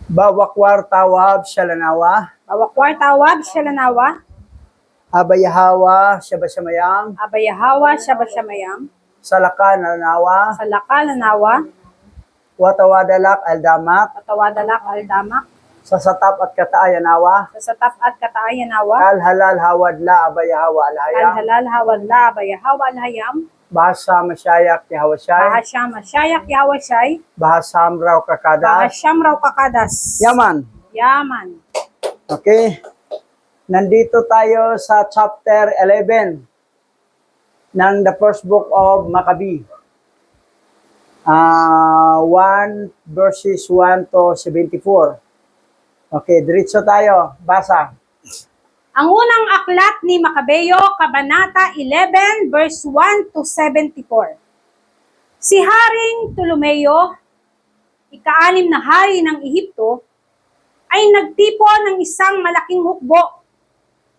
Bawakwar tawab shalanawa, Bawakwar tawab shalanawa, abayahawa shabasamayang, abayahawa shabashamayam, salaka nanawa, salakalanawa, watawadalak aldamak, patawadalak aldamak, sasatap at kataayanawa, sasatap at kataayanawa, alhalal hawadla abayahawa alhayam, alhalal hawadla abayahawa alhayam, bahasa masyayak yahawashay, bahasham masyayak yahawashay, bahasam raw kakadas. bahasham raw kakadas. Yaman. Yaman. Okay. Nandito tayo sa chapter 11 ng the first book of Maccabi. 1 verses 1 to 74. Okay, diretso tayo. Basa. Ang unang aklat ni Makabeo, Kabanata 11, verse 1 to 74. Si Haring Ptolomeo, ika-6 na hari ng Ehipto, ay nagtipo ng isang malaking hukbo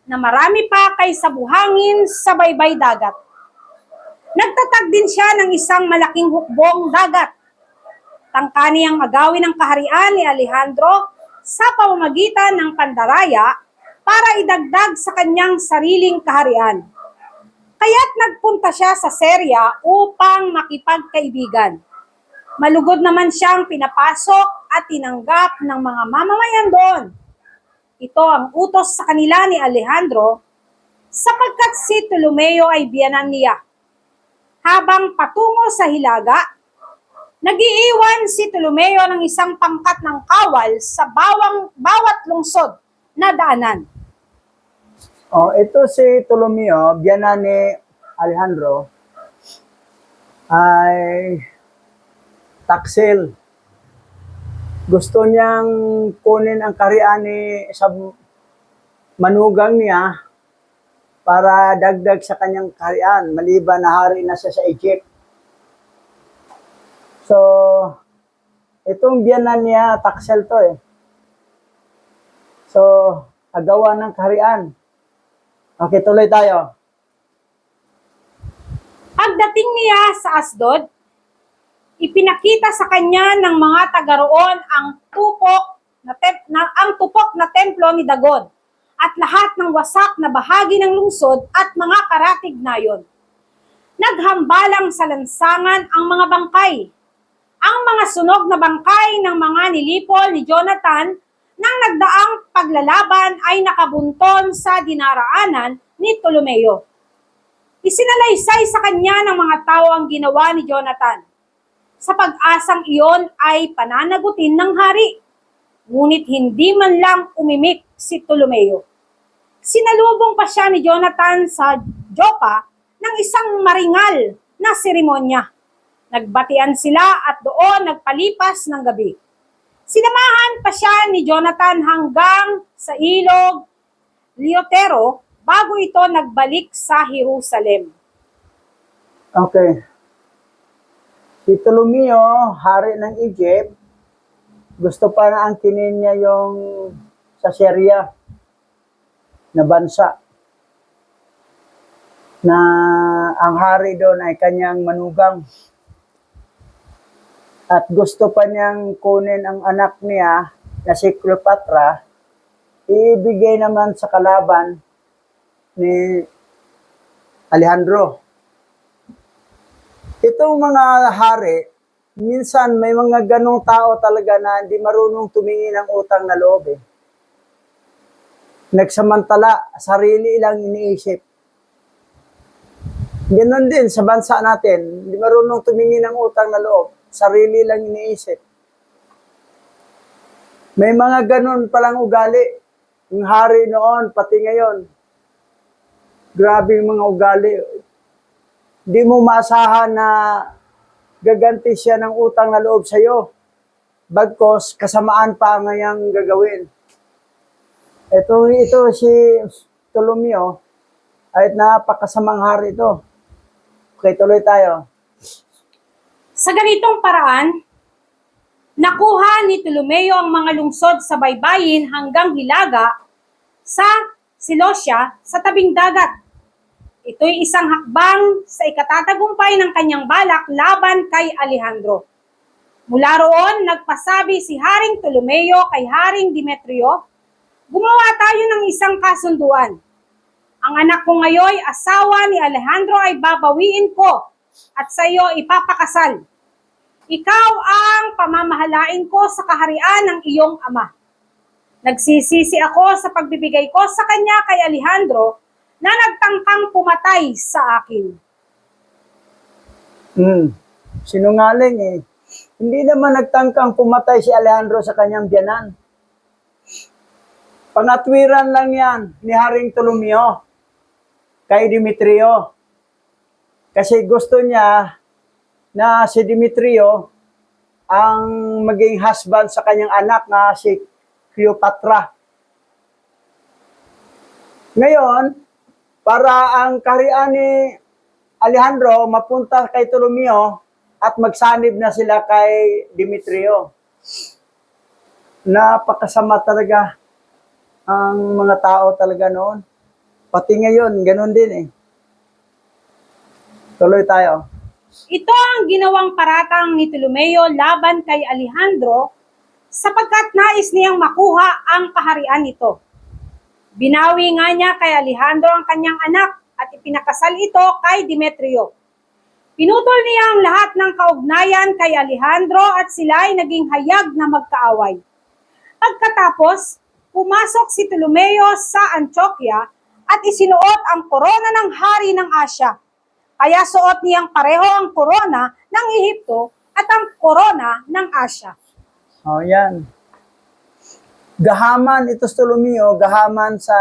na marami pa kaysa buhangin sa baybay dagat. Nagtatag din siya ng isang malaking hukbong dagat. Tangka niyang agawin ang kaharian ni Alejandro sa pamamagitan ng pandaraya para idagdag sa kanyang sariling kaharian. Kaya't nagpunta siya sa Syria upang makipagkaibigan. Malugod naman siyang pinapasok at tinanggap ng mga mamamayan doon. Ito ang utos sa kanila ni Alejandro sapagkat si Ptolomeo ay biyanan niya. Habang patungo sa Hilaga, nag-iiwan si Ptolomeo ng isang pangkat ng kawal sa bawat lungsod na daanan. Oh, ito si Ptolomeo, biyanan ni Alejandro, ay taksil. Gusto niyang kunin ang kaharian ni sa manugang niya para dagdag sa kanyang kaharian, maliban na hari na siya sa Egypt. So, itong biyanan niya, taksil to eh. So, agawan ng kaharian. Okay, tuloy tayo. Pagdating niya sa Asdod, ipinakita sa kanya ng mga taga-roon ang tupok na templo ni Dagon at lahat ng wasak na bahagi ng lungsod at mga karatig na yon. Naghambalang sa lansangan ang mga bangkay. Ang mga sunog na bangkay ng mga nilipol ni Jonathan nang nagdaang paglalaban ay nakabunton sa dinaraanan ni Ptolomeo. Isinalaysay sa kanya ng mga tao ang ginawa ni Jonathan. Sa pag-asang iyon ay pananagutin ng hari. Ngunit hindi man lang umimik si Ptolomeo. Sinalubong pa siya ni Jonathan sa Joppa ng isang maringal na seremonya. Nagbatian sila at doon nagpalipas ng gabi. Sinamahan pa siya ni Jonathan hanggang sa ilog Leotero bago ito nagbalik sa Jerusalem. Okay. Si Ptolomeo, hari ng Egypt, gusto pa na angkinin niya yung sa Syria na bansa na ang hari doon ay kanyang manugang. At gusto pa niyang kunin ang anak niya na si Cleopatra, ibigay naman sa kalaban ni Alejandro. Itong mga hari, minsan may mga ganong tao talaga na hindi marunong tumingin ng utang na loob eh. Nagsamantala, sarili lang iniisip. Ganon din sa bansa natin, hindi marunong tumingin ng utang na loob. Sarili lang iniisip. May mga ganun palang ugali. Yung hari noon, pati ngayon. Grabe yung mga ugali. Hindi mo maasahan na gaganti siya ng utang na loob sa'yo. Bagkos, kasamaan pa ngayang gagawin. Ito si Ptolomeo, ay napakasamang hari ito. Okay, tuloy tayo. Sa ganitong paraan, nakuha ni Ptolomeo ang mga lungsod sa baybayin hanggang Hilaga sa Seleucia sa tabing dagat. Ito'y isang hakbang sa ikatatagumpay ng kanyang balak laban kay Alejandro. Mula roon, nagpasabi si Haring Ptolomeo kay Haring Demetrio, gumawa tayo ng isang kasunduan. Ang anak ko ngayon, asawa ni Alejandro ay babawiin ko at sa iyo ipapakasal. Ikaw ang pamamahalain ko sa kaharian ng iyong ama. Nagsisisi ako sa pagbibigay ko sa kanya kay Alejandro na nagtangkang pumatay sa akin. Sinungaling eh. Hindi naman nagtangkang pumatay si Alejandro sa kanyang biyanan. Pangatwiran lang yan ni Haring Ptolomeo kay Demetrio. Kasi gusto niya na si Demetrio ang maging husband sa kanyang anak na si Cleopatra. Ngayon, para ang kaharian ni Alejandro mapunta kay Ptolomeo at magsanib na sila kay Demetrio. Napakasama talaga ang mga tao talaga noon. Pati ngayon, ganun din eh. Tuloy tayo. Ito ang ginawang paratang ni Ptolomeo laban kay Alejandro sapagkat nais niyang makuha ang kaharian nito. Binawi nga niya kay Alejandro ang kanyang anak at ipinakasal ito kay Demetrio. Pinutol niya ang lahat ng kaugnayan kay Alejandro at sila ay naging hayag na magkaaway. Pagkatapos, pumasok si Ptolomeo sa Antioquia at isinuot ang korona ng hari ng Asya. Kaya suot niyang pareho ang korona ng Ehipto at ang korona ng Asya. Oh, yan. Gahaman ito si Ptolomeo, gahaman sa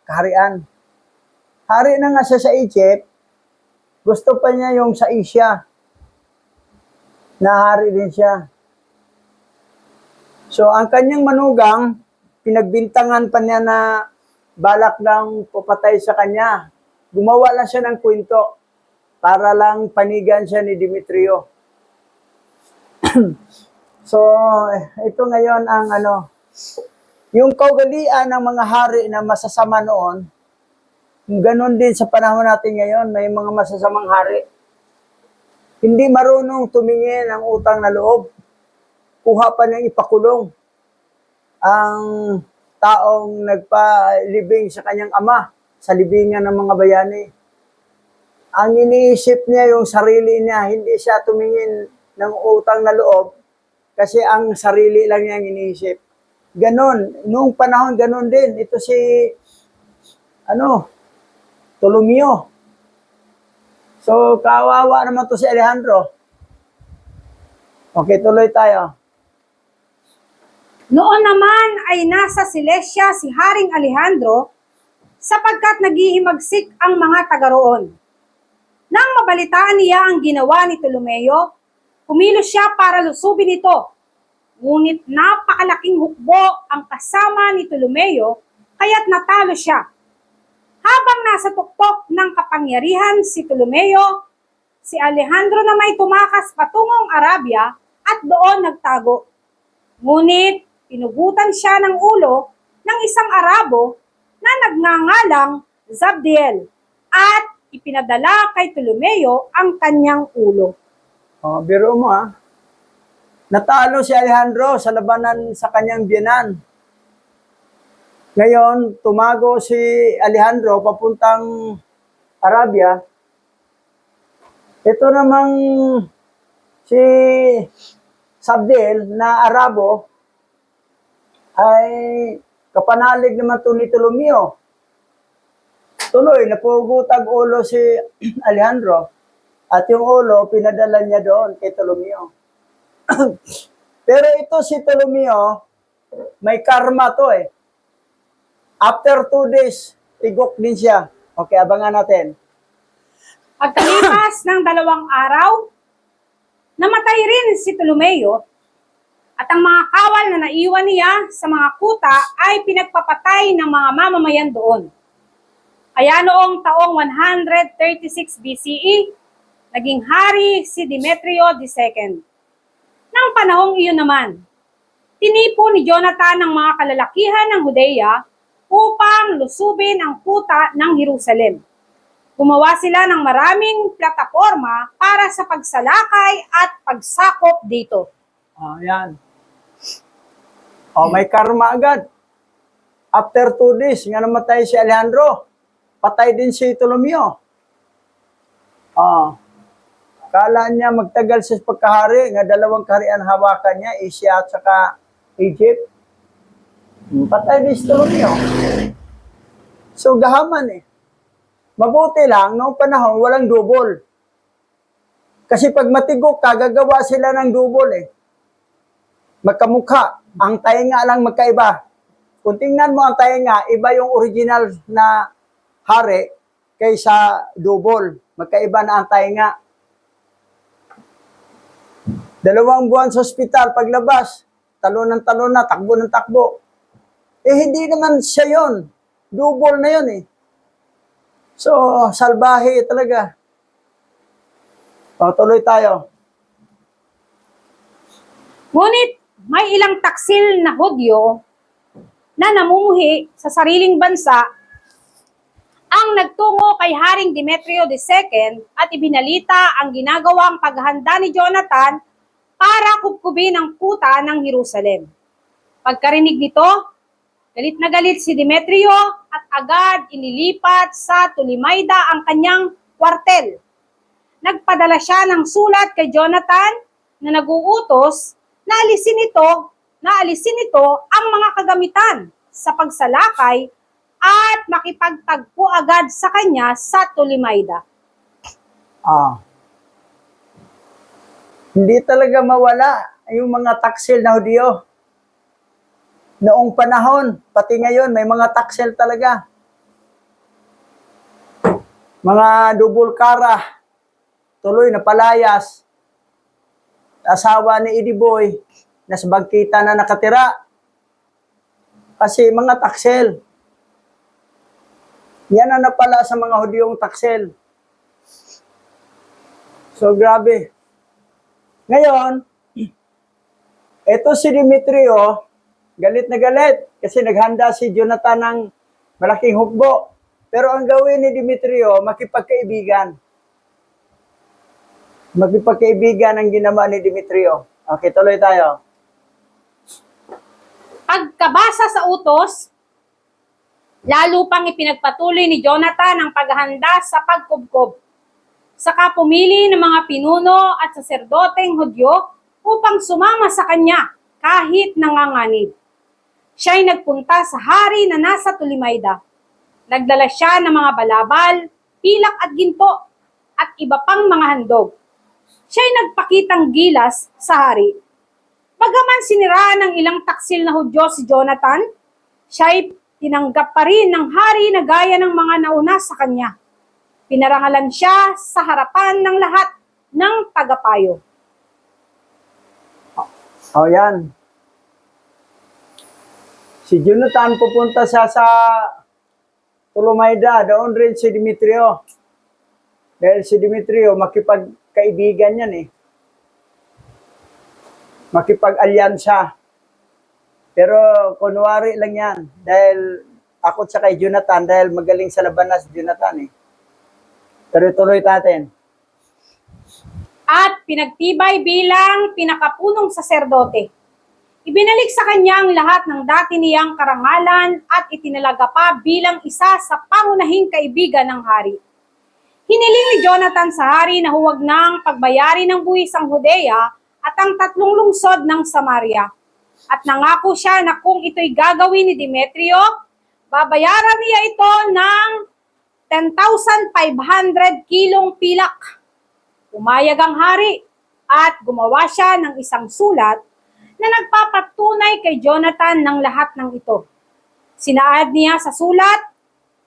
kaharian. Hari na nga siya sa Egypt, gusto pa niya yung sa Asia. Nahari din siya. So, ang kanyang manugang, pinagbintangan pa niya na balak ng papatay sa kanya. Gumawa lang siya ng kwento para lang panigan siya ni Demetrio. So, ito ngayon ang yung kaugalian ng mga hari na masasama noon, ganon din sa panahon natin ngayon, may mga masasamang hari. Hindi marunong tumingin ang utang na loob. Kuha pa niyang ipakulong ang taong nagpalibing sa kanyang ama sa libingan ng mga bayani. Ang iniisip niya yung sarili niya, hindi siya tumingin ng utang na loob kasi ang sarili lang niya ang iniisip. Ganon, noong panahon ganon din. Ito si Ptolomeo. So, kawawa naman to si Alejandro. Okay, tuloy tayo. Noon naman ay nasa Seleucia si Haring Alejandro sapagkat naghihimagsik ang mga taga roon. Nang mabalitaan niya ang ginawa ni Ptolomeo, kumilos siya para lusubin ito. Ngunit napakalaking hukbo ang kasama ni Ptolomeo, kaya't natalo siya. Habang nasa tuktok ng kapangyarihan si Ptolomeo, si Alejandro na may tumakas patungong Arabia at doon nagtago. Ngunit pinugutan siya ng ulo ng isang Arabo na nagngangalang Zabdiel at ipinadala kay Ptolomeo ang kanyang ulo. Oh, biro mo natalo si Alejandro sa labanan sa kanyang biyanan. Ngayon, tumago si Alejandro papuntang Arabia. Ito namang si Sabdiel na Arabo ay kapanalig naman to ni Ptolomeo. Tuloy, napugutag ulo si Alejandro at yung ulo pinadala niya doon kay Ptolomeo. Pero ito si Ptolomeo, may karma to eh. After 2 days, tigok din siya. Okay, abangan natin. Pagkalipas ng 2 araw, namatay rin si Ptolomeo at ang mga kawal na naiwan niya sa mga kuta ay pinagpapatay ng mga mamamayan doon. Kaya noong taong 136 BCE, naging hari si Demetrio II. Nang panahong iyon naman, tinipo ni Jonathan ang mga kalalakihan ng Judea upang lusubin ang kuta ng Jerusalem. Gumawa sila ng maraming plataforma para sa pagsalakay at pagsakop dito. Yan. May karma agad. After 2 days, nga namatay si Alejandro, patay din si Ptolomeo. Kala niya magtagal sa pagkahari, nga 2 kaharian hawakan niya, Asia at saka Egypt. Patay din si Ptolomeo. So, gahaman eh. Mabuti lang, noong panahon, walang double. Kasi pag matigok ka, gagawa sila ng double eh. Magkamukha. Ang tainga lang magkaiba. Kung tingnan mo ang tainga, iba yung original na hari kaysa double. Magkaiba na ang tainga. 2 buwan sa ospital, paglabas, talon na, takbo ng takbo. Hindi naman siya yun. Double na yun eh. So, salbahe talaga. Tuloy tayo. Ngunit may ilang taksil na Hudyo na namumuhi sa sariling bansa ang nagtungo kay Haring Demetrio II at ibinalita ang ginagawang paghahanda ni Jonathan para kubkubin ang kuta ng Jerusalem. Pagkarinig nito, galit na galit si Demetrio at agad inilipat sa Tolemaida ang kanyang kwartel. Nagpadala siya ng sulat kay Jonathan na naguutos na alisin ito ang mga kagamitan sa pagsalakay at makipagtagpo agad sa kanya sa Tolemaida. Hindi talaga mawala yung mga taksil na Hudyo. Noong panahon, pati ngayon, may mga taksil talaga. Mga double kara, tuloy na palayas, asawa ni Idiboy, nasa bangkita na nakatira. Kasi mga taksil. Yan ang napala sa mga Hudyong taksil. So, grabe. Ngayon, ito si Demetrio, galit na galit kasi naghanda si Jonathan ng malaking hukbo. Pero ang gawin ni Demetrio, makipagkaibigan. Makipagkaibigan ang ginawa ni Demetrio. Okay, tuloy tayo. Pagkabasa sa utos, lalo pang ipinagpatuloy ni Jonathan ang paghahanda sa pagkubkob. Saka pumili ng mga pinuno at saserdoteng Hudyo upang sumama sa kanya kahit nanganganib. Siya'y nagpunta sa hari na nasa Tolemaida. Nagdala siya ng mga balabal, pilak at ginto, at iba pang mga handog. Siya'y nagpakitang gilas sa hari. Bagaman siniraan ng ilang taksil na Hudyo si Jonathan, siya'y tinanggap pa rin ng hari na gaya ng mga nauna sa kanya. Pinarangalan siya sa harapan ng lahat ng tagapayo. Yan. Si Jonathan pupunta siya sa Tolemaida, doon rin si Demetrio. Dahil si Demetrio, makipagkaibigan yan eh. Makipag-alyansa. Pero kunwari lang yan. Dahil ako sa kay Jonathan, dahil magaling sa labanan si Jonathan eh. Pero tuloy natin. At pinagtibay bilang pinakapunong saserdote. Ibinalik sa kanya ang lahat ng dati niyang karangalan at itinalaga pa bilang isa sa pangunahing kaibigan ng hari. Hiniling ni Jonathan sa hari na huwag nang pagbayari ng buwis ang Judea at ang 3 lungsod ng Samaria. At nangako siya na kung ito'y gagawin ni Demetrio, babayaran niya ito ng 10,500 kilong pilak. Umayag ang hari at gumawa siya ng isang sulat na nagpapatunay kay Jonathan ng lahat ng ito. Sinaad niya sa sulat,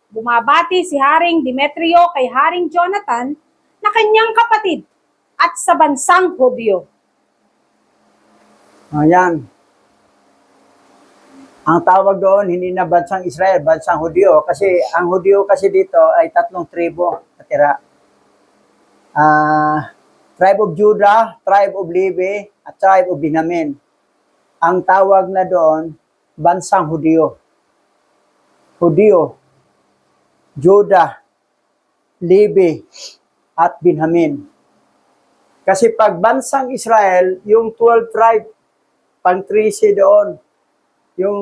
bumabati si Haring Demetrio kay Haring Jonathan na kanyang kapatid at sa bansang Hudyo. Ayan. Ang tawag doon, hindi na bansang Israel, bansang Hudyo. Kasi ang Hudyo kasi dito ay 3 tribo natira. Tribe of Judah, tribe of Levi, at tribe of Benjamin. Ang tawag na doon, bansang Hudyo. Hudyo, Judah, Levi, at Benjamin. Kasi pag bansang Israel, yung 12 tribe, pang 13 doon. Yung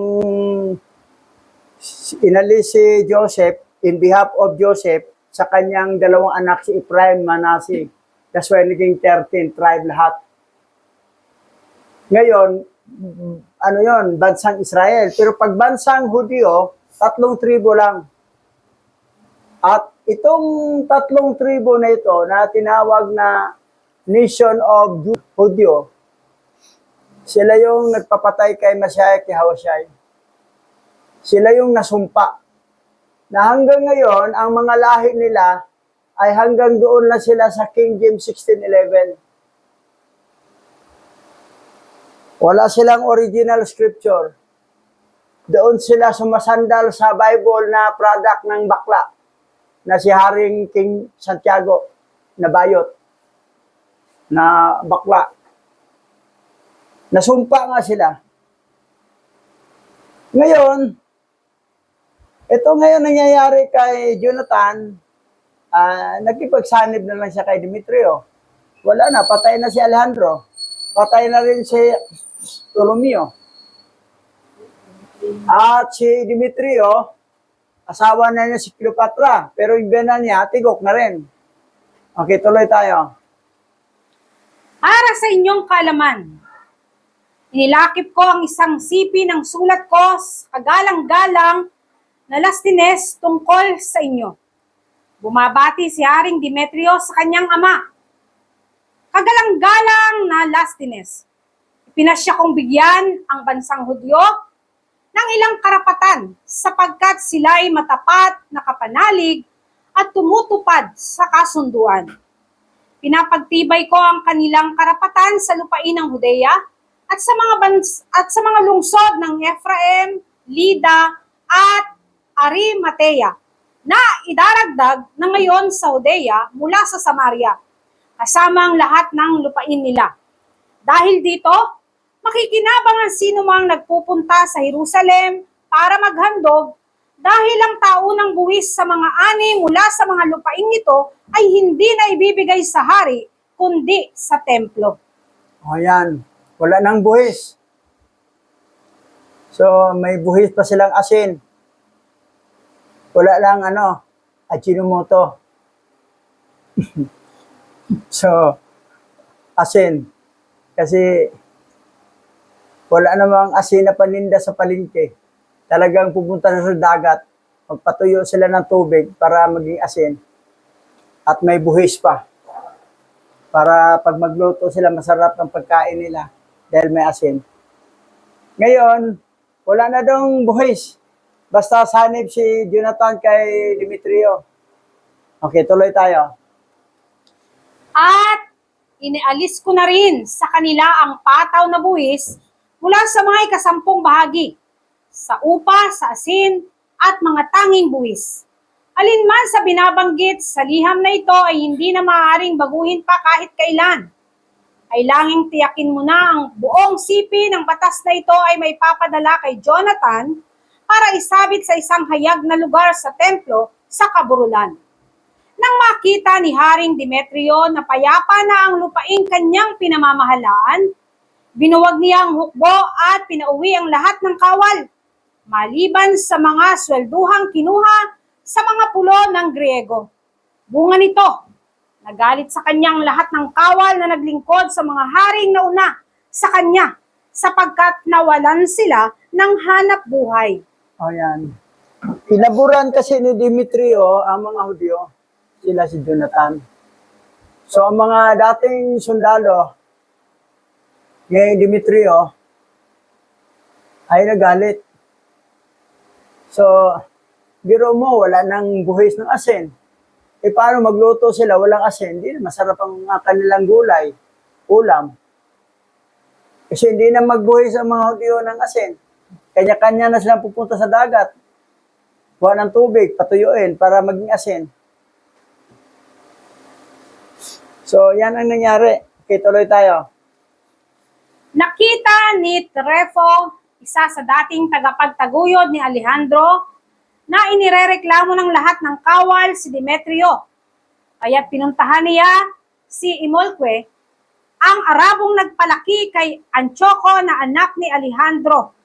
inalis si Joseph in behalf of Joseph sa kanyang dalawang anak si Ephraim, Manasseh. That's why naging 13 tribe lahat. Ngayon, ano yon, bansang Israel. Pero pag bansang Hudyo, 3 tribo lang. At itong 3 tribo na ito na tinawag na Nation of Hudyo, sila yung nagpapatay kay Masiah, kay Hawashai. Sila yung nasumpa. Na hanggang ngayon, ang mga lahi nila ay hanggang doon lang sila sa King James 1611. Wala silang original scripture. Doon sila sumasandal sa Bible na product ng bakla na si Haring King Santiago na bayot na bakla. Nasumpa nga sila. Ngayon, ito ngayon nangyayari kay Jonathan, nagkipagsanib na lang siya kay Demetrio. Wala na, patay na si Alejandro. Patay na rin si Ptolomeo. At si Demetrio, asawa na niya si Cleopatra, pero yung bena niya, tigok na rin. Okay, tuloy tayo. Para sa inyong kalaman, inilakip ko ang isang sipi ng sulat ko sa kagalang-galang na Lastines tungkol sa inyo. Bumabati si Haring Demetrio sa kanyang ama. Kagalang-galang na Lastines, ipinasya kong bigyan ang bansang Hudyo ng ilang karapatan sapagkat sila ay matapat na kapanalig at tumutupad sa kasunduan. Pinapagtibay ko ang kanilang karapatan sa lupain ng Judea at sa mga lungsod ng Ephraim, Lida at Arimatea na idaragdag na ngayon sa Judea mula sa Samaria, kasama ang lahat ng lupain nila. Dahil dito, makikinabang ang sino mang nagpupunta sa Jerusalem para maghandog dahil ang taunang buwis sa mga ani mula sa mga lupain nito ay hindi na ibibigay sa hari, kundi sa templo. O yan, wala nang buhis. So, may buhis pa silang asin. Wala lang Ajinomoto. So, asin. Kasi, wala namang asin na paninda sa palengke. Talagang pupunta na sa dagat, magpatuyo sila ng tubig para maging asin. At may buhis pa. Para pag magluto sila, masarap ang pagkain nila dahil may asin. Ngayon, wala na daw buhis. Basta sanib si Jonathan kay Demetrio. Okay, tuloy tayo. At inialis ko na rin sa kanila ang pataw na buwis mula sa mga ikasampung bahagi, sa upa, sa asin, at mga tanging buwis. Alinman sa binabanggit sa liham na ito ay hindi na maaaring baguhin pa kahit kailan. Kailangang tiyakin mo na ang buong sipi ng batas na ito ay may papadala kay Jonathan para isabit sa isang hayag na lugar sa templo sa Kaburulan. Nang makita ni Haring Demetrio na payapa na ang lupaing kanyang pinamamahalaan, binuwag niya ang hukbo at pinauwi ang lahat ng kawal, maliban sa mga swelduhang kinuha sa mga pulo ng Griego. Bunga nito, nagalit sa kanyang lahat ng kawal na naglingkod sa mga haring nauna sa kanya, sapagkat nawalan sila ng hanap buhay. O yan. Pinaburan kasi ni Demetrio ang mga Hudyo, sila si Jonathan. So ang mga dating sundalo ni Demetrio ay nagalit. So, biro mo, wala nang buhis ng asin. E paano magluto sila, walang asin? Hindi na masarap ang kanilang gulay, ulam. Kasi hindi na magbuhis ang mga Hudyo ng asin. Kanya-kanya na silang pupunta sa dagat. Buwan ng tubig, patuyuin para maging asin. So, yan ang nangyari. Okay, tuloy tayo. Nakita ni Trefo, isa sa dating tagapagtaguyod ni Alejandro, na inirereklamo ng lahat ng kawal si Demetrio Kaya pinuntahan niya si Imolque, ang Arabong nagpalaki kay Antioco na anak ni Alejandro.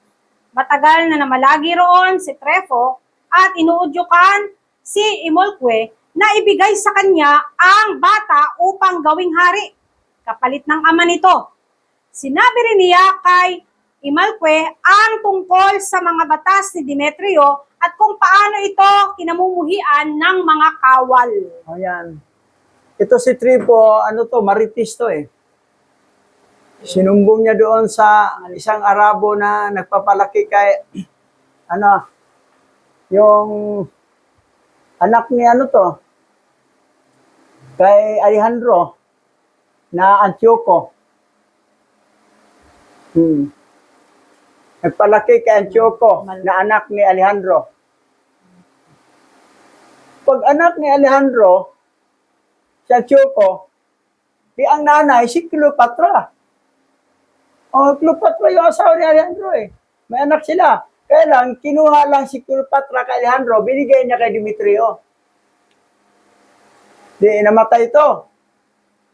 Matagal na namalagi roon si Trefo at inuudyukan si Imolque na ibigay sa kanya ang bata upang gawing hari, kapalit ng ama nito. Sinabi rin niya kay Imolque ang tungkol sa mga batas ni Demetrio at kung paano ito kinamumuhian ng mga kawal. Ayan. Ito si Tripo, maritis to eh. Sinumbong niya doon sa isang Arabo na nagpapalaki kay, yung anak ni kay Alejandro na Antioco. Nagpalaki kay Antioco na anak ni Alejandro. Pag anak ni Alejandro, si Antioco, di ang nanay, si Cleopatra. Cleopatra yung asawa ni Alejandro eh. May anak sila. Kaya lang, kinuha lang si Cleopatra kay Alejandro, binigay niya kay Demetrio. Di, namatay ito.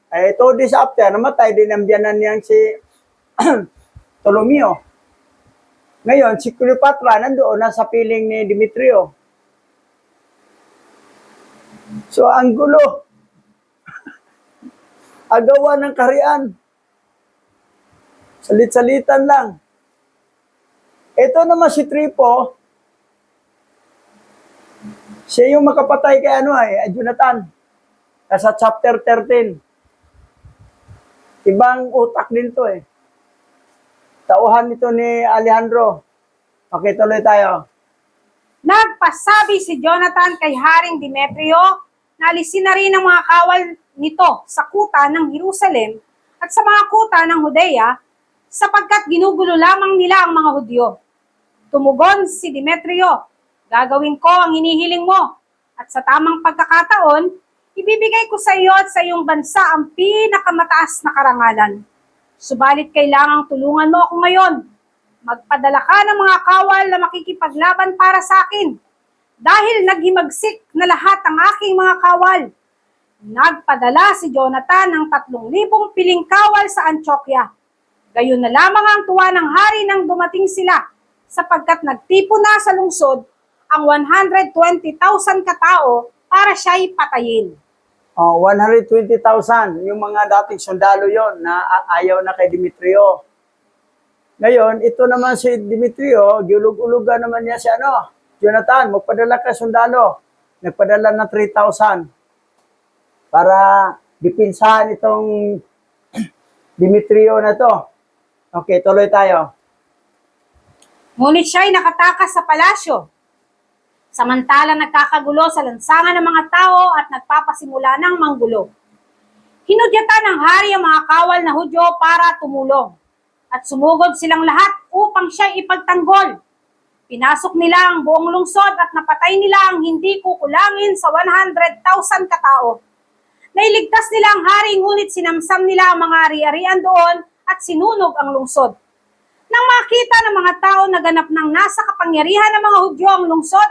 2 days after, namatay din ang biyanan niyang si Ptolomeo. Ngayon, si Cleopatra nandoon na sa piling ni Demetrio. So, ang gulo. Agawan ng kaharian. Salit-salitan lang. Ito naman si Tripo, siya yung makapatay kay Jonathan. Sa chapter 13. Ibang utak din to eh. Tauhan nito ni Alejandro. Okay, tuloy tayo. Nagpasabi si Jonathan kay Haring Demetrio na alisin na rin ang mga kawal nito sa kuta ng Jerusalem at sa mga kuta ng Judea sapagkat ginugulo lamang nila ang mga Hudyo. Tumugon si Demetrio, gagawin ko ang hinihiling mo at sa tamang pagkakataon, ibibigay ko sa iyo at sa iyong bansa ang pinakamataas na karangalan. Subalit kailangang tulungan mo ako ngayon. Magpadala ka ng mga kawal na makikipaglaban para sa akin. Dahil naghimagsik na lahat ang aking mga kawal. Nagpadala si Jonathan ng 3,000 piling kawal sa Antioquia. Gayon na lamang ang tuwa ng hari nang dumating sila, sapagkat nagtipon na sa lungsod ang 120,000 katao para siya'y patayin. 120,000, yung mga dating sundalo yon na ayaw na kay Demetrio. Ngayon, ito naman si Demetrio, giulog-ulugan naman niya si Jonathan, magpadala ka sundalo. Nagpadala ng 3,000 para dipinsahan itong Demetrio na to. Okay, tuloy tayo. Ngunit siya'y nakatakas sa palasyo. Samantala nagkakagulo sa lansangan ng mga tao at nagpapasimula ng manggulo. Hinudyatan ng hari ang mga kawal na Hudyo para tumulong. At sumugod silang lahat upang siya'y ipagtanggol. Pinasok nila ang buong lungsod at napatay nila ang hindi kukulangin sa 100,000 katao. Nailigtas nila ang hari ngunit sinamsam nila ang mga ari-arian doon at sinunog ang lungsod. Nang makita ng mga tao na ganap ng nasa kapangyarihan ng mga Hudyo ang lungsod,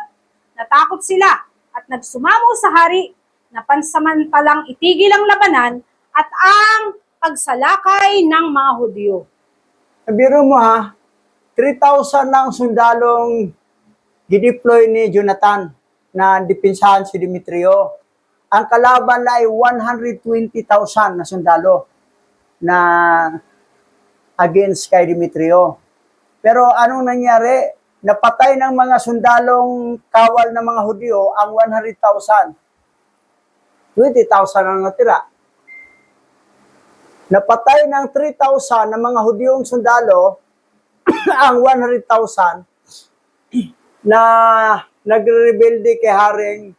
natakot sila at nagsumamo sa hari na pansamantalang itigil ang labanan at ang pagsalakay ng mga Hudyo. Biro mo 3,000 lang sundalong gideploy ni Jonathan na dipinsahan si Demetrio. Ang kalaban na ay 120,000 na sundalo na against kay Demetrio. Pero anong nangyari? Napatay ng mga sundalong kawal ng mga Hudyo ang 100,000. 20,000 ang natira. Napatay ng 3,000 ng mga Hudyong sundalo ang 100,000 na nagre-rebelde kay Haring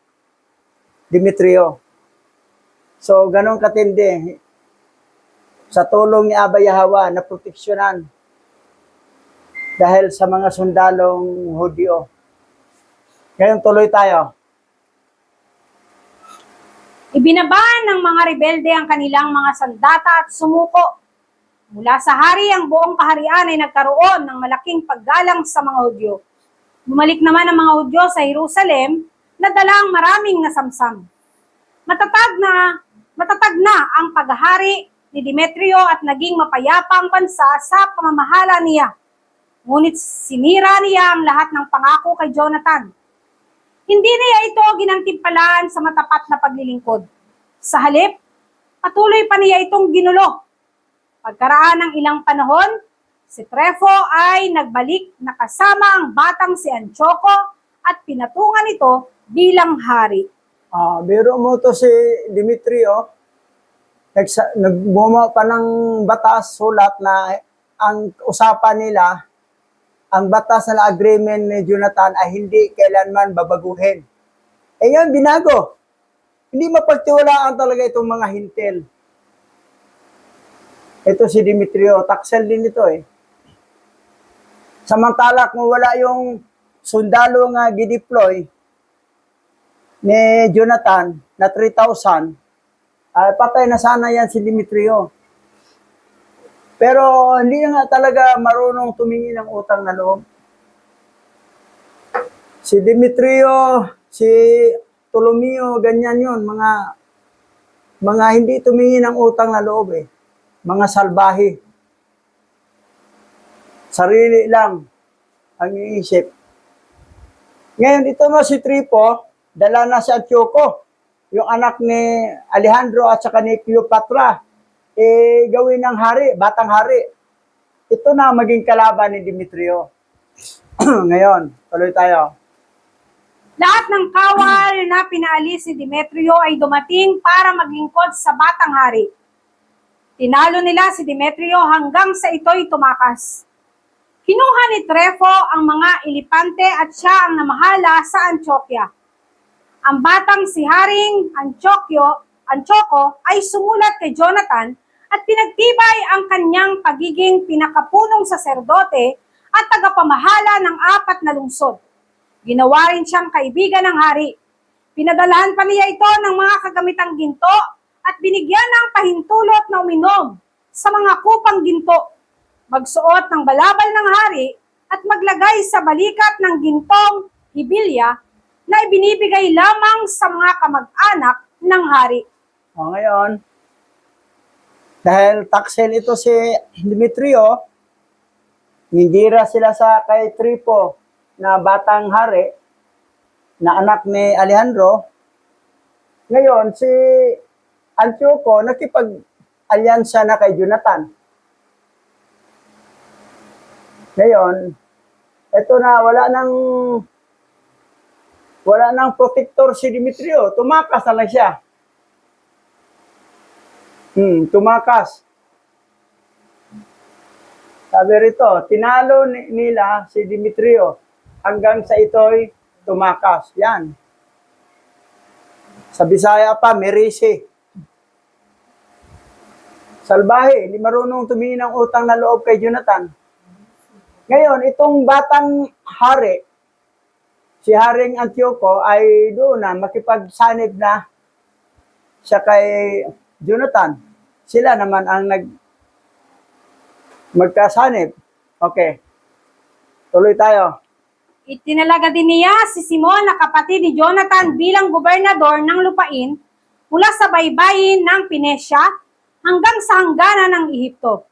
Demetrio. So, ganun katindi. Sa tulong ni Aba Yahawa na proteksyonan dahil sa mga sundalong Hudyo. Ngayon tuloy tayo. Ibinabaan ng mga rebelde ang kanilang mga sandata at sumuko. Mula sa hari ang buong kaharian ay nagkaroon ng malaking paggalang sa mga Hudyo. Bumalik naman ang mga Hudyo sa Jerusalem na dala ang maraming nasamsam. Matatag na ang paghahari ni Demetrio at naging mapayapa ang bansa sa pamamahala niya. Ngunit sinira niya ang lahat ng pangako kay Jonathan. Hindi niya ito ginantimpalaan sa matapat na paglilingkod. Sa halip, patuloy pa niya itong ginulo. Pagkaraan ng ilang panahon, si Trepho ay nagbalik na kasama ang batang si Antioco at pinatungan ito bilang hari. Biro mo to si Demetrio, nagbumo pa ng batas, sulat na ang usapan nila, ang batas na agreement ni Jonathan ay hindi kailanman babaguhin. Eh yan, binago. Hindi mapagtiwalaan talaga itong mga hintil. Ito si Demetrio, taksel din ito eh. Samantala kung wala yung sundalo nga gideploy ni Jonathan na 3,000, patay na sana yan si Demetrio. Pero hindi nga talaga marunong tumingin ng utang na loob. Si Demetrio, si Ptolomeo, ganyan yun, mga hindi tumingin ng utang na loob eh. Mga salbahe. Sarili lang ang iisip. Ngayon, ito nga si Trepho, dala na si Antioco, yung anak ni Alejandro at saka ni Cleopatra, gawin ng hari, batang hari. Ito na maging kalaban ni Demetrio. Ngayon, tuloy tayo. Lahat ng kawal na pinaalis ni Demetrio ay dumating para maglingkod sa batang hari. Tinalo nila si Demetrio hanggang sa ito'y tumakas. Kinuha ni Trepho ang mga elepante at siya ang namahala sa Antioquia. Ang batang si Haring Antioco ay sumulat kay Jonathan at pinagtibay ang kanyang pagiging pinakapunong saserdote at tagapamahala ng 4 na lungsod. Ginawa rin siyang kaibigan ng hari. Pinadalahan pa niya ito ng mga kagamitang ginto at binigyan ng pahintulot na uminom sa mga kupang ginto, magsuot ng balabal ng hari at maglagay sa balikat ng gintong hibilya na ibinibigay lamang sa mga kamag-anak ng hari. Ngayon, dahil taksel ito si Demetrio, nindira sila sa kay Trepho na batang hari, na anak ni Alejandro. Ngayon, si Antioco nakipag-alyansa na kay Jonathan. Ngayon, ito na, wala nang protector si Demetrio. Tumakas na lang siya. Tumakas. Sabi rito, tinalo nila si Demetrio hanggang sa ito'y tumakas. Yan. Sa Bisaya pa, merisi. Salbahe, hindi marunong tumingin ng utang na loob kay Jonathan. Ngayon, itong batang hari, si Haring Antioco ay doon na makipagsanib na siya kay Jonathan. Sila naman ang magkasanib. Okay. Tuloy tayo. Itinalaga din niya si Simon na kapatid ni Jonathan bilang gobernador ng lupain mula sa baybayin ng Pinesya hanggang sa hangganan ng Ehipto.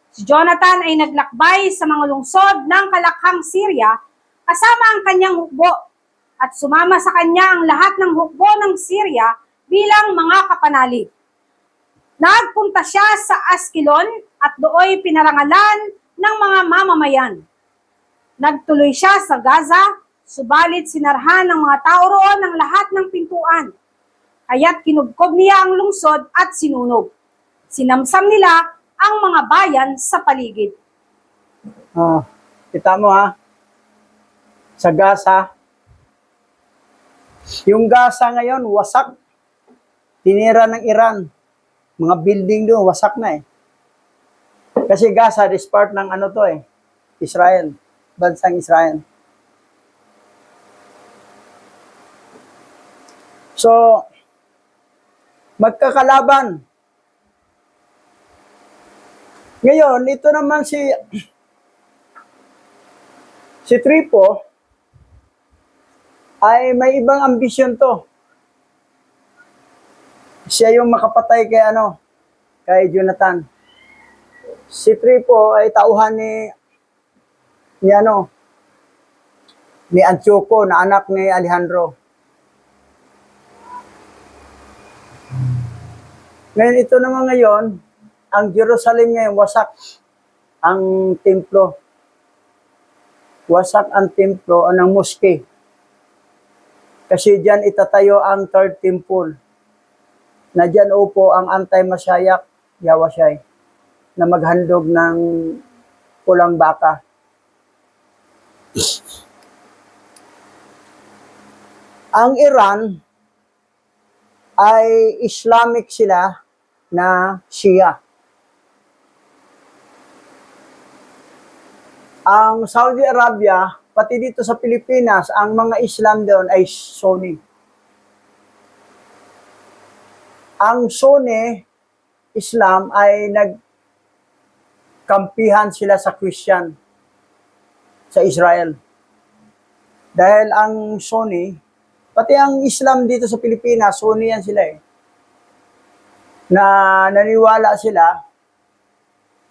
Si Jonathan ay naglakbay sa mga lungsod ng Kalakhang Syria kasama ang kanyang hukbo at sumama sa kanya ang lahat ng hukbo ng Syria bilang mga kapanalig. Nagpunta siya sa Askelon at dooy pinarangalan ng mga mamamayan. Nagtuloy siya sa Gaza, subalit sinarhan ng mga tao roon ang lahat ng pintuan. Kaya't kinubkob niya ang lungsod at sinunog. Sinamsam nila ang mga bayan sa paligid. Kita mo ha, sa Gaza, yung Gaza ngayon, wasak. Tinira ng Iran. Mga building doon, wasak na eh. Kasi Gaza is part ng ano to eh, Israel. Bansang Israel. So, magkakalaban. Ngayon, ito naman si Trepho ay may ibang ambisyon to. Siya yung makapatay kay kay Jonathan. Si Tripo ay tauhan ni ni Antioco na anak ni Alejandro. Ngayon ito naman ngayon, ang Jerusalem ngayon wasak ang templo. Wasak ang templo o ng mosque. Kasi diyan itatayo ang third temple. Na diyan upo ang anti-Masyayak, Yawashay, na maghandog ng pulang baka. Ang Iran ay Islamic sila na Shia. Ang Saudi Arabia, pati dito sa Pilipinas, ang mga Islam doon ay Sunni. Ang Sunni Islam ay nagkampihan sila sa Christian sa Israel. Dahil ang Sunni, pati ang Islam dito sa Pilipinas, Sunni yan sila na naniwala sila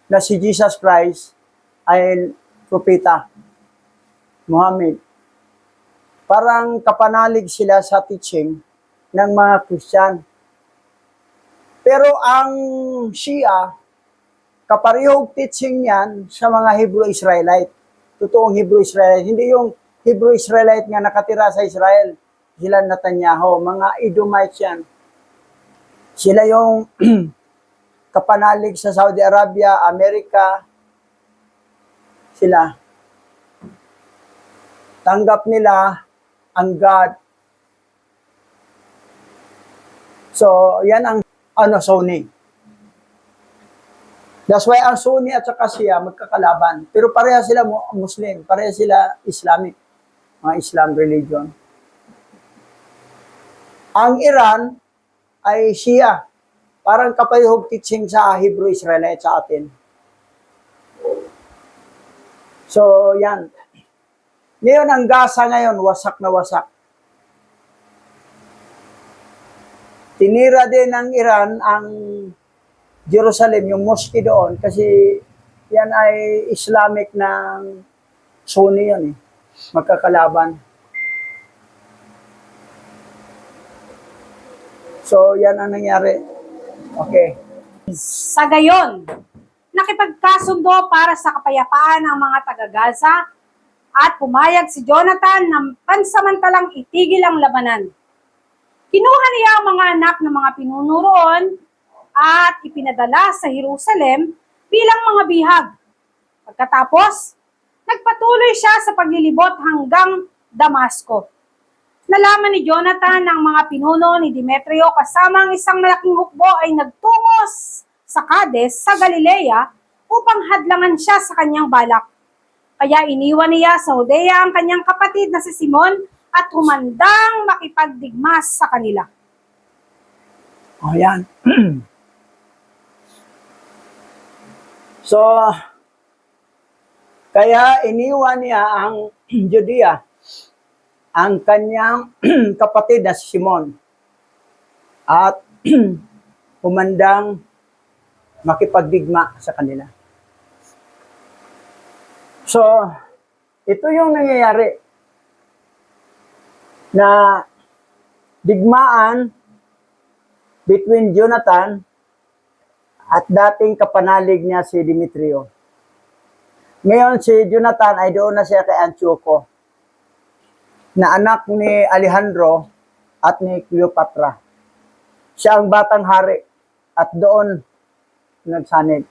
na si Jesus Christ ay propeta, Muhammad. Parang kapanalig sila sa teaching ng mga Christian. Pero ang Shia, kaparehong teaching yan sa mga Hebrew-Israelite. Totoong Hebrew-Israelite. Hindi yung Hebrew-Israelite nga nakatira sa Israel. Sila Netanyahu, mga Edomites yan. Sila yung kapanalig sa Saudi Arabia, Amerika. Sila. Tanggap nila ang God. So, yan ang Sunni. That's why ang Sunni at saka Shia magkakalaban. Pero pareha sila Muslim, pareha sila Islamic, mga Islam religion. Ang Iran ay Shia. Parang kapayhog teaching sa Hebrew-Israelite sa atin. So, yan. Ngayon, ang Gaza ngayon, wasak na wasak. Tinira din ng Iran ang Jerusalem, yung mosque doon, kasi yan ay Islamic ng Sunni yan magkakalaban. So, yan ang nangyari. Okay. Sa gayon, nakipagkasundo para sa kapayapaan ng mga taga-Gaza at pumayag si Jonathan na pansamantalang itigil ang labanan. Kinuha niya ang mga anak ng mga pinuno roon at ipinadala sa Jerusalem bilang mga bihag. Pagkatapos, nagpatuloy siya sa paglilibot hanggang Damasco. Nalaman ni Jonathan ng mga pinuno ni Demetrio kasama ang isang malaking hukbo ay nagtungo sa Cades sa Galilea upang hadlangan siya sa kanyang balak. Kaya iniwan niya sa Judea ang kanyang kapatid na si Simon at humandang makipagdigmas sa kanila. O yan. So, kaya iniwan niya ang Judea, ang kanyang kapatid na si Simon, at humandang makipagdigma sa kanila. So, ito yung nangyayari na digmaan between Jonathan at dating kapanalig niya si Demetrio. Ngayon si Jonathan ay doon na siya kay Antioco, na anak ni Alejandro at ni Cleopatra. Siya ang batang hari at doon nagsanib.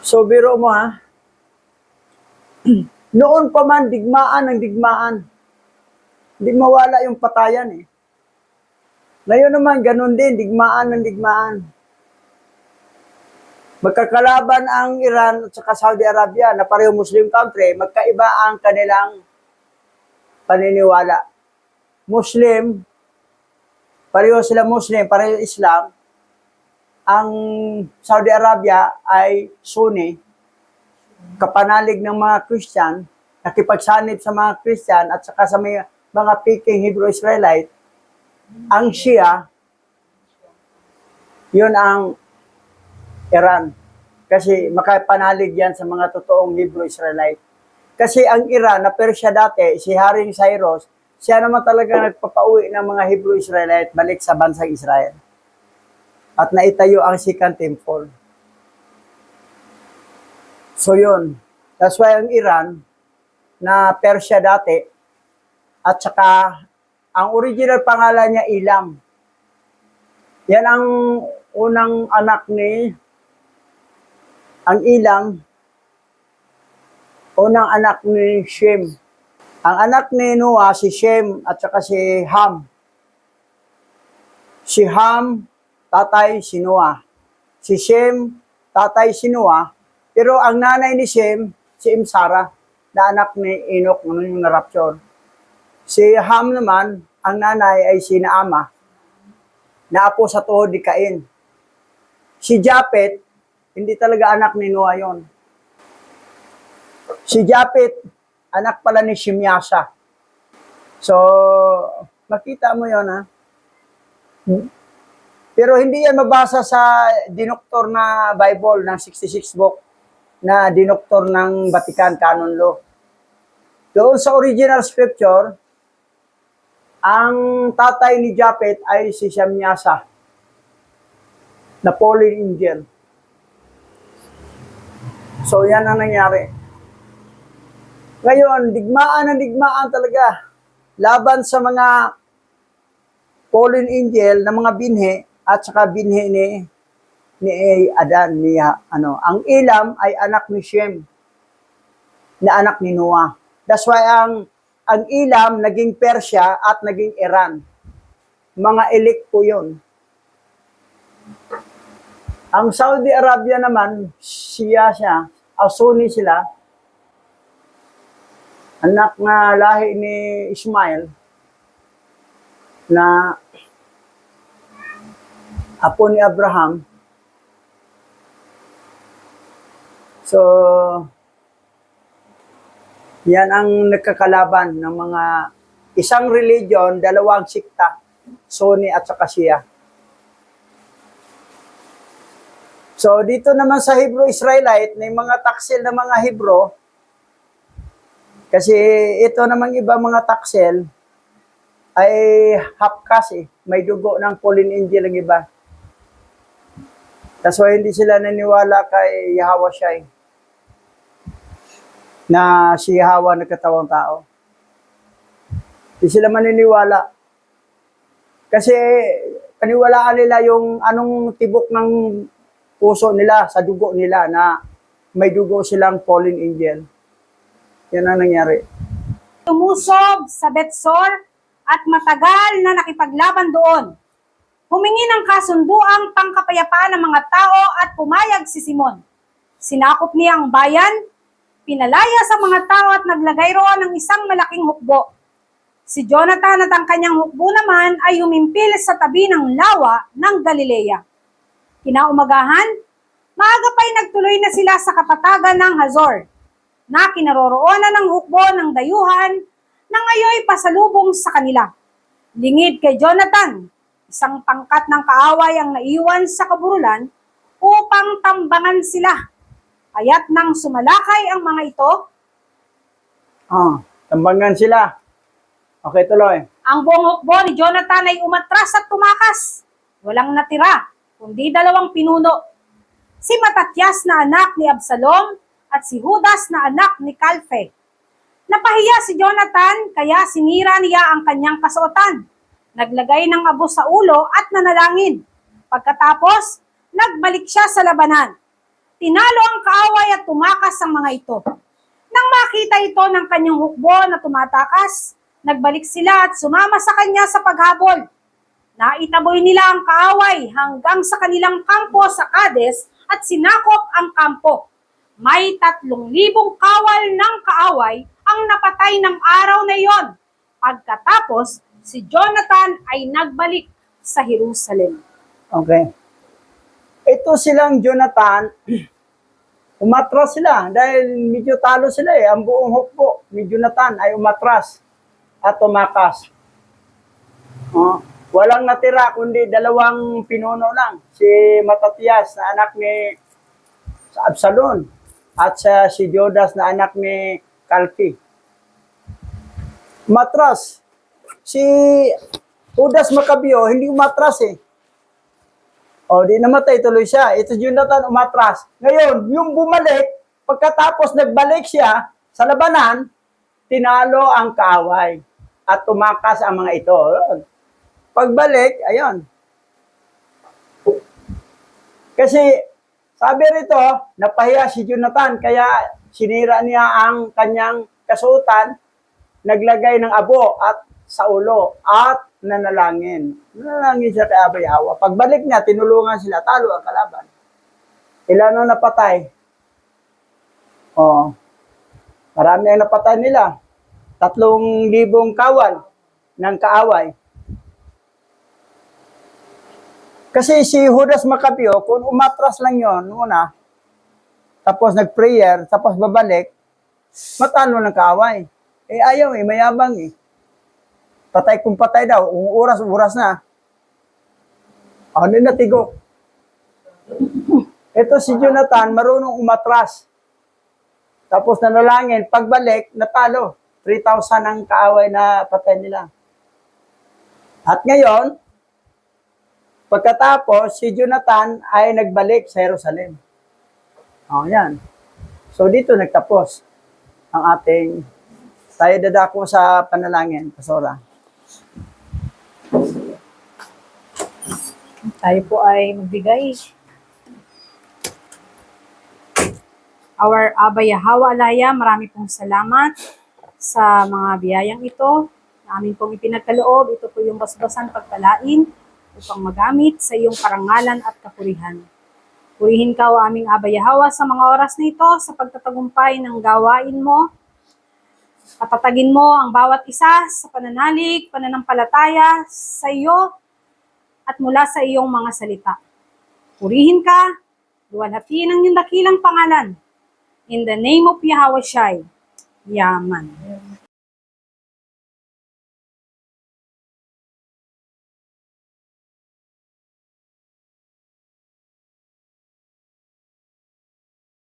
So biro mo noon pa man digmaan ng digmaan. Hindi mawala yung patayan Ngayon naman ganun din, digmaan ng digmaan. Magkakalaban ang Iran at saka Saudi Arabia na pareho Muslim country, magkaiba ang kanilang paniniwala. Muslim, pareho sila Muslim, pareho Islam. Ang Saudi Arabia ay Sunni, kapanalig ng mga Christian, nakipagsanib sa mga Christian at saka sa mga Peking Hebrew Israelite. Ang Shia, yun ang Iran. Kasi makapanalig yan sa mga totoong Hebrew-Israelite. Kasi ang Iran, na Persia dati, si Haring Cyrus, siya naman talaga nagpapauwi ng mga Hebrew-Israelite balik sa bansang Israel. At naitayo ang Second Temple. So yun. That's why ang Iran, na Persia dati, at saka ang original pangalan niya Ilam. Yan ang unang anak ni ang Ilam, unang anak ni Shem. Ang anak ni Noah, si Shem at saka si Ham. Si Ham, tatay si Noah. Si Shem, tatay si Noah. Pero ang nanay ni Shem, si Sarah, na anak ni Enoch, yung na-rapture. Si Ham naman, ang nanay ay si Naama, na apo sa tuhod ni Cain. Si Japet, hindi talaga anak ni Noah yon. Si Japet, anak pala ni Shimyasa. So, makita mo yon ha. Pero hindi yan mabasa sa dinoktor na Bible ng 66 book na dinoktor ng Vatican Canon Law. Doon sa original scripture, ang tatay ni Japet ay si Shemyasa, na fallen angel. So, yan ang nangyari. Ngayon, digmaan talaga. Laban sa mga fallen angel na mga binhe at saka binhe ni Adan, ang Elam ay anak ni Shem, na anak ni Noah. That's why ang Elam naging Persia at naging Iran. Mga elect po yun. Ang Saudi Arabia naman, siya, Sunni sila, anak na lahi ni Ismail, na apo ni Abraham. So, yan ang nagkakalaban ng mga isang religion, dalawang sikta, Sunni at saka Shia. So, dito naman sa Hebrew-Israelite, may mga taksil na mga Hebrew, kasi ito namang iba mga taksel, ay half-caste may dugo ng fallen angel ang iba. That's why hindi sila naniwala kay Yahweh Shai, na si Yahweh nagkatawang tao. Hindi sila maniniwala. Kasi paniwalaan nila yung anong tibok ng puso nila, sa dugo nila, na may dugo silang fallen angel. Yan ang nangyari. Tumusob sa Betsor at matagal na nakipaglaban doon. Humingi ng kasunduang pangkapayapaan ng mga tao at pumayag si Simon. Sinakop niya ang bayan, pinalaya sa mga tao at naglagay roon ng isang malaking hukbo. Si Jonathan at ang kanyang hukbo naman ay humimpil sa tabi ng lawa ng Galilea. Kinaumagahan, maaga pa'y nagtuloy na sila sa kapatagan ng Hazor, na kinaroroonan ng hukbo ng dayuhan na ngayoy pasalubong sa kanila. Lingid kay Jonathan, isang pangkat ng kaaway ang naiwan sa kaburulan upang tambangan sila. Kaya't nang sumalakay ang mga ito, Tambangan sila. Okay, tuloy. ang buong hukbo ni Jonathan ay umatras at tumakas. Walang natira, kundi 2 pinuno. Si Matatyas na anak ni Absalom at si Judas na anak ni Calphe. Napahiya si Jonathan, kaya sinira niya ang kanyang kasuotan. Naglagay ng abo sa ulo at nanalangin. Pagkatapos, nagbalik siya sa labanan. Tinalo ang kaaway at tumakas ang mga ito. Nang makita ito ng kanyang hukbo na tumatakas, nagbalik sila at sumama sa kanya sa paghabol. Naitaboy nila ang kaaway hanggang sa kanilang kampo sa Kades at sinakop ang kampo. May 3,000 kawal ng kaaway ang napatay ng araw na iyon. Pagkatapos, si Jonathan ay nagbalik sa Jerusalem. Okay. Ito silang Jonathan, umatras sila dahil medyo talo sila eh. Ang buong hukbo ni Jonathan ay umatras at tumakas. Walang natira kundi 2 pinuno lang. Si Matatias na anak ni Absalom at si Judas na anak ni Kalki. Matras. Si Judas Macabeo, hindi umatras eh. O, di namatay tuloy siya. Ito Jonathan umatras. Ngayon, yung bumalik, pagkatapos nagbalik siya sa labanan, tinalo ang kaaway at tumakas ang mga ito. Pagbalik, ayun. Kasi, sabi rito, napahiya si Jonathan, kaya sinira niya ang kanyang kasuotan, naglagay ng abo at sa ulo at nanalangin. Nanalangin siya kay Abay Hawa. Pagbalik niya, tinulungan sila, talo ang kalaban. Ilan ang napatay? Oh, marami ang napatay nila. 3,000 kawal ng kaaway. Kasi si Judas Macabeo, kung umatras lang yon una, tapos nag-prayer, tapos babalik, matalo ng kaaway. Eh ayaw eh, mayabang eh. Patay kung patay daw, oras na. Ano na tigo? Ito si Jonathan, marunong umatras. Tapos nanalangin, pagbalik, natalo. 3,000 ang kaaway na patay nila. At ngayon, pagkatapos, si Jonathan ay nagbalik sa Jerusalem. O, yan. So, dito nagtapos ang ating, tayo dadako sa panalangin, Pastora. Tayo po ay magbigay. Our Abba Yahweh Alaya, marami pong salamat sa mga biyayang ito na amin pong ipinagkaloob. Ito po yung basbasan pagpalain upang magamit sa iyong karangalan at kapurihan. Purihin ka o aming Abba Yahweh sa mga oras na ito sa pagtatagumpay ng gawain mo. Patatagin mo ang bawat isa sa pananalig, pananampalataya sa iyo at mula sa iyong mga salita. Purihin ka, luwalhatiin ang iyong dakilang pangalan. In the name of Yahweh Shai. Yaman.